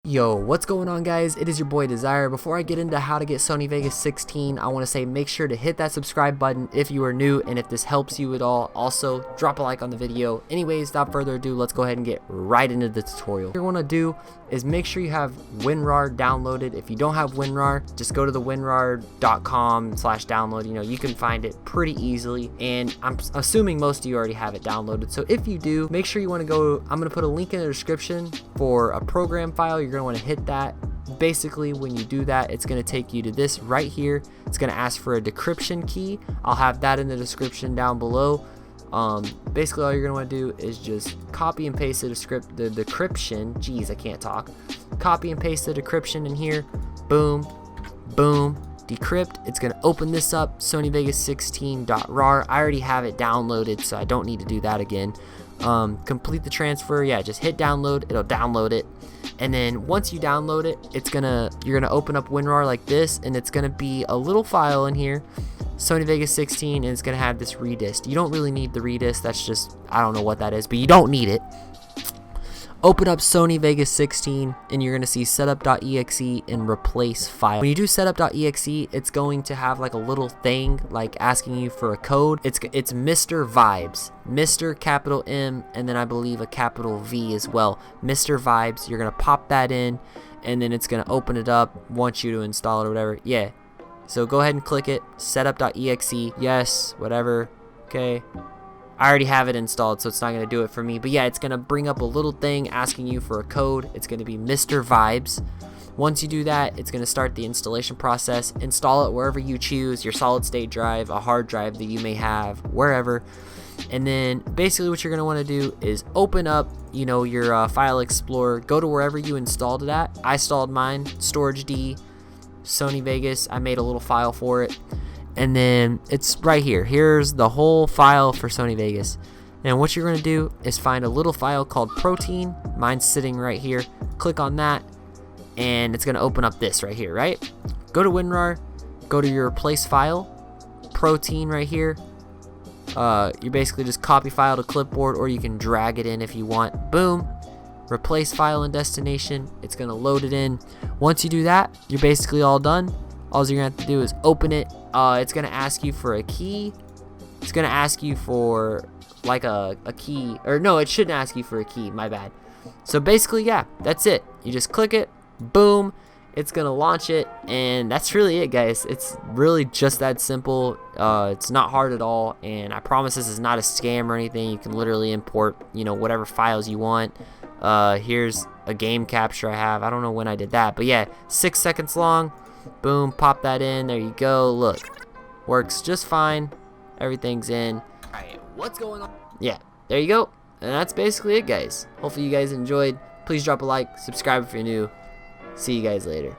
Yo, what's going on, guys? It is your boy Desire. Before I get into how to get Sony Vegas 16, I want to say make sure to hit that subscribe button if you are new, and if this helps you at all, also drop a like on the video. Anyways, without further ado, let's go ahead and get right into the tutorial. What you want to do is make sure you have WinRAR downloaded. If you don't have WinRAR, just go to the winrar.com/download. You know, you can find it pretty easily, and I'm assuming most of you already have it downloaded. So if you do, make sure you want to go. I'm going to put a link in the description for a program file. You're going to want to hit that. Basically, when you do that, it's going to take you to this right here. It's going to ask for a decryption key. I'll have that in the description down below. Basically, all you're going to want to do is just copy and paste the decryption. Jeez, I can't talk. Copy and paste the decryption in here. Boom, boom, decrypt. It's going to open this up, SonyVegas16.rar. I already have it downloaded, so I don't need to do that again. Complete the transfer. Yeah, just hit download. It'll download it. And then once you download it, you're gonna open up WinRAR like this, and it's gonna be a little file in here, Sony Vegas 16, and it's gonna have this redist. You don't really need the redist. That's just, I don't know what that is, but you don't need it. Open up Sony Vegas 16, and you're gonna see setup.exe and replace file. When you do setup.exe, it's going to have like a little thing like asking you for a code. It's MrVibez, Mr. capital M, and then I believe a capital V as well. MrVibez. You're gonna pop that in, and then it's gonna open it up. Want you to install it or whatever. Yeah. So go ahead and click it. Setup.exe. Yes. Whatever. Okay. I already have it installed, so it's not going to do it for me. But yeah, it's going to bring up a little thing asking you for a code. It's going to be MrVibez. Once you do that, it's going to start the installation process. Install it wherever you choose, your solid state drive, a hard drive that you may have, wherever. And then basically what you're going to want to do is open up, you know, your file explorer. Go to wherever you installed it at. I installed mine, storage D, Sony Vegas. I made a little file for it. And then it's right here. Here's the whole file for Sony Vegas. And what you're going to do is find a little file called protein. Mine's sitting right here. Click on that, and it's going to open up this right here, right? Go to WinRAR. Go to your replace file. Protein right here. You basically just copy file to clipboard, or you can drag it in if you want. Boom. Replace file and destination. It's going to load it in. Once you do that, you're basically all done. All you're going to have to do is open it. It's going to ask you for a key. It's going to ask you for like a key. Or no, it shouldn't ask you for a key. My bad. So basically, yeah, that's it. You just click it. Boom. It's going to launch it. And that's really it, guys. It's really just that simple. It's not hard at all. And I promise this is not a scam or anything. You can literally import, you know, whatever files you want. Here's a game capture I have. I don't know when I did that. But yeah, 6 seconds long. Boom, pop that in. There you go. Look, works just fine. Everything's in. Alright, what's going on? Yeah, there you go. And that's basically it, guys. Hopefully you guys enjoyed. Please drop a like, subscribe if you're new. See you guys later.